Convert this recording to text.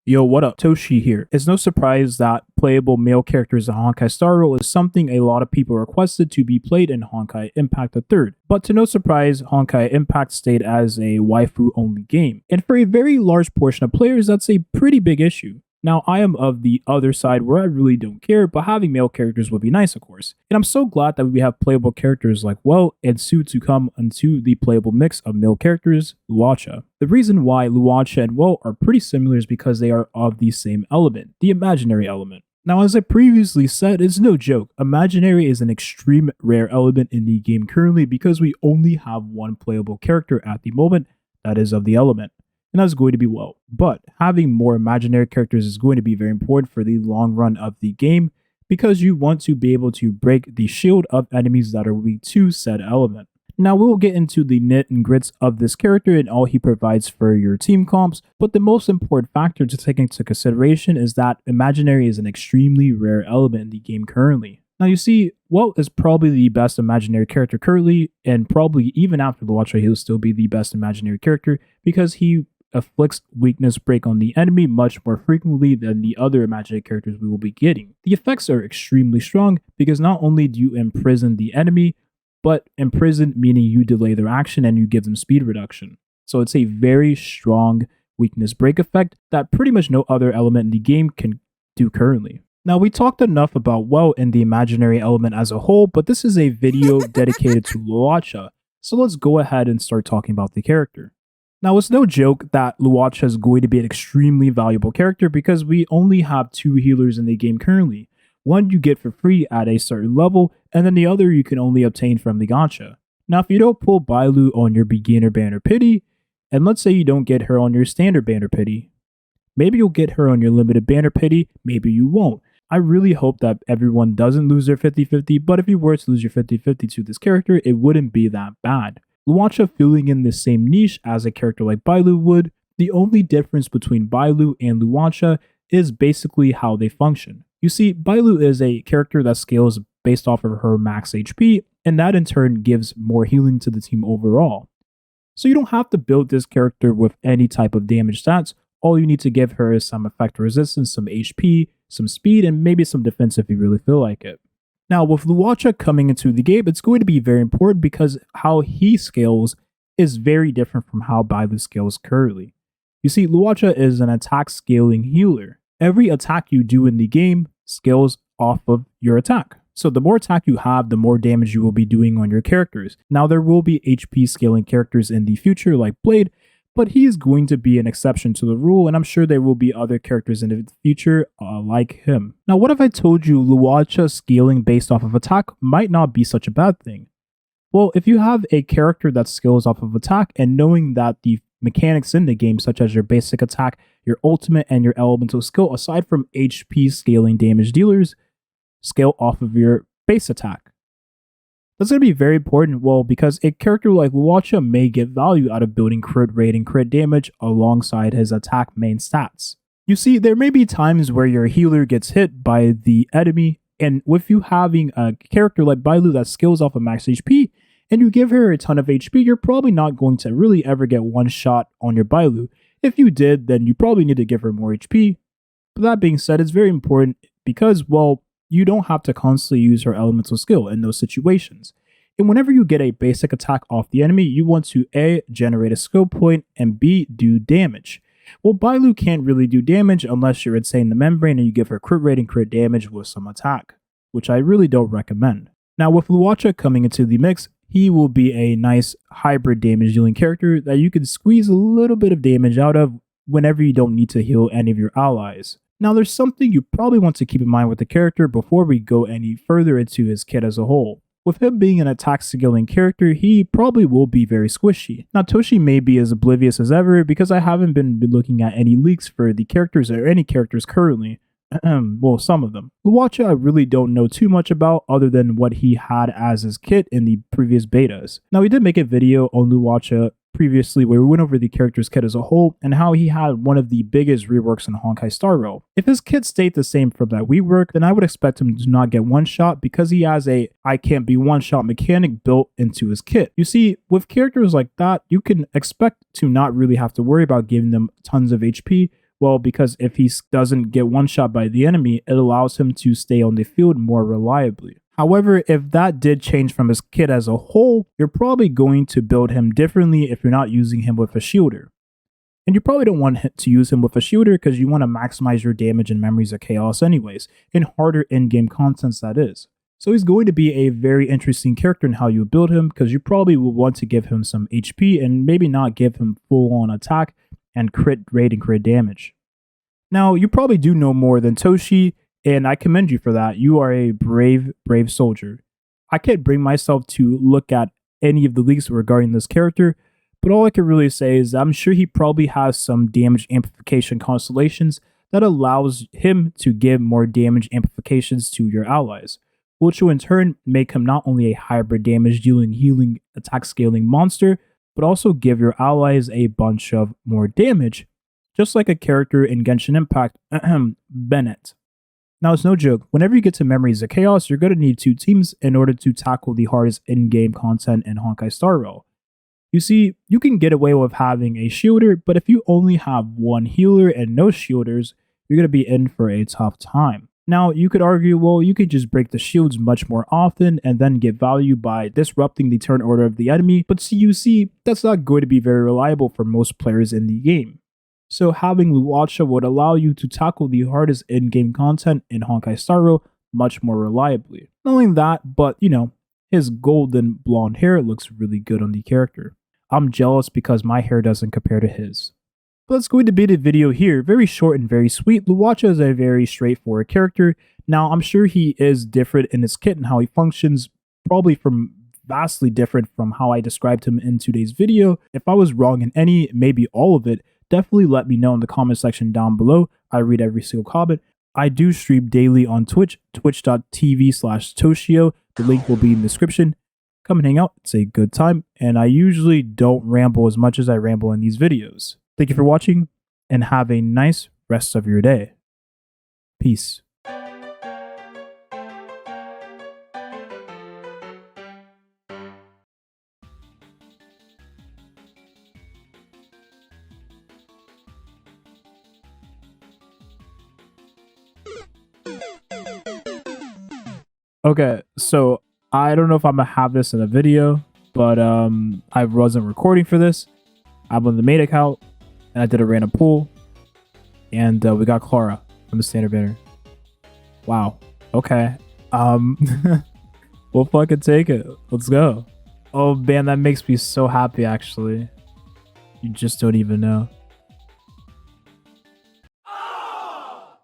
Yo, what up? Toshi here. It's no surprise that playable male characters in Honkai Star Rail is something a lot of people requested to be played in Honkai Impact III. But to no surprise, Honkai Impact stayed as a waifu-only game. And for a very large portion of players, that's a pretty big issue. Now, I am of the other side where I really don't care, but having male characters would be nice, of course. And I'm so glad that we have playable characters like Well and Su to come into the playable mix of male characters, Luocha. The reason why Luocha and Well are pretty similar is because they are of the same element, the imaginary element. Now, as I previously said, it's no joke. Imaginary is an extreme rare element in the game currently because we only have one playable character at the moment that is of the element. And that's going to be Well. But having more imaginary characters is going to be very important for the long run of the game because you want to be able to break the shield of enemies that are weak to said element. Now we'll get into the nit and grits of this character and all he provides for your team comps, but the most important factor to take into consideration is that imaginary is an extremely rare element in the game currently. Now you see, Well is probably the best imaginary character currently, and probably even after Luocha he'll still be the best imaginary character because he afflicts weakness break on the enemy much more frequently than the other imaginary characters we will be getting. The effects are extremely strong because not only do you imprison the enemy, but imprison meaning you delay their action and you give them speed reduction. So it's a very strong weakness break effect that pretty much no other element in the game can do currently. Now we talked enough about Well and the imaginary element as a whole, but this is a video dedicated to Luocha, so let's go ahead and start talking about the character. Now, it's no joke that Luocha is going to be an extremely valuable character because we only have two healers in the game currently. One you get for free at a certain level, and then the other you can only obtain from the gacha. Now, if you don't pull Bailu on your beginner banner pity, and let's say you don't get her on your standard banner pity, maybe you'll get her on your limited banner pity, maybe you won't. I really hope that everyone doesn't lose their 50-50, but if you were to lose your 50-50 to this character, it wouldn't be that bad. Luocha filling in the same niche as a character like Bailu would. The only difference between Bailu and Luocha is basically how they function. You see, Bailu is a character that scales based off of her max HP, and that in turn gives more healing to the team overall. So you don't have to build this character with any type of damage stats. All you need to give her is some effect resistance, some HP, some speed, and maybe some defense if you really feel like it. Now, with Luocha coming into the game, it's going to be very important because how he scales is very different from how Bailu scales currently. You see, Luocha is an attack scaling healer. Every attack you do in the game scales off of your attack. So the more attack you have, the more damage you will be doing on your characters. Now, there will be HP scaling characters in the future like Blade, but he is going to be an exception to the rule, and I'm sure there will be other characters in the future like him. Now, what if I told you Luocha scaling based off of attack might not be such a bad thing? Well, if you have a character that scales off of attack and knowing that the mechanics in the game, such as your basic attack, your ultimate, and your elemental skill, aside from HP scaling damage dealers, scale off of your base attack. That's going to be very important, well, because a character like Luocha may get value out of building crit rate and crit damage alongside his attack main stats. You see, there may be times where your healer gets hit by the enemy, and with you having a character like Bailu that scales off of max HP, and you give her a ton of HP, you're probably not going to really ever get one shot on your Bailu. If you did, then you probably need to give her more HP. But that being said, it's very important because, well, you don't have to constantly use her elemental skill in those situations. And whenever you get a basic attack off the enemy, you want to A, generate a skill point, and B, do damage. Well, Bailu can't really do damage unless you're insane the membrane and you give her crit rate and crit damage with some attack, which I really don't recommend. Now, with Luocha coming into the mix, he will be a nice hybrid damage dealing character that you can squeeze a little bit of damage out of whenever you don't need to heal any of your allies. Now, there's something you probably want to keep in mind with the character before we go any further into his kit as a whole. With him being an attack scaling character, he probably will be very squishy. Now, Toshi may be as oblivious as ever because I haven't been looking at any leaks for the characters or any characters currently. Well, some of them. Luocha I really don't know too much about other than what he had as his kit in the previous betas. Now, we did make a video on Luocha previously where we went over the character's kit as a whole and how he had one of the biggest reworks in Honkai Star Rail. If his kit stayed the same from that rework, then I would expect him to not get one shot because he has a I can't be one shot mechanic built into his kit. You see, with characters like that, you can expect to not really have to worry about giving them tons of HP Well, because if he doesn't get one shot by the enemy, it allows him to stay on the field more reliably. However, if that did change from his kit as a whole, you're probably going to build him differently if you're not using him with a shielder. And you probably don't want to use him with a shielder because you want to maximize your damage and Memories of Chaos anyways, in harder in-game contents that is. So he's going to be a very interesting character in how you build him because you probably will want to give him some HP and maybe not give him full-on attack and crit rate and crit damage. Now, you probably do know more than Toshi, and I commend you for that. You are a brave soldier. I can't bring myself to look at any of the leaks regarding this character, but all I can really say is I'm sure he probably has some damage amplification constellations that allows him to give more damage amplifications to your allies, which will in turn make him not only a hybrid damage dealing, healing, attack scaling monster, but also give your allies a bunch of more damage, just like a character in Genshin Impact, Bennett. Now, it's no joke, whenever you get to Memories of Chaos, you're going to need 2 teams in order to tackle the hardest in-game content in Honkai Star Rail. You see, you can get away with having a shielder, but if you only have one healer and no shielders, you're going to be in for a tough time. Now, you could argue, well, you could just break the shields much more often and then get value by disrupting the turn order of the enemy, but you see, that's not going to be very reliable for most players in the game. So having Luocha would allow you to tackle the hardest in-game content in Honkai Star Rail much more reliably. Not only that, but his golden blonde hair looks really good on the character. I'm jealous because my hair doesn't compare to his. But that's going to be the video here. Very short and very sweet. Luocha is a very straightforward character. Now, I'm sure he is different in his kit and how he functions, probably vastly different from how I described him in today's video. If I was wrong in any, maybe all of it, definitely let me know in the comment section down below. I read every single comment. I do stream daily on Twitch, twitch.tv/Toshio. The link will be in the description. Come and hang out. It's a good time. And I usually don't ramble as much as I ramble in these videos. Thank you for watching and have a nice rest of your day. Peace. Okay, so I don't know if I'm gonna have this in a video, but I wasn't recording for this. I'm on the main account, and I did a random pool, and we got Clara from the standard banner. Wow. Okay. We'll fucking take it. Let's go. Oh man, that makes me so happy. Actually, you just don't even know.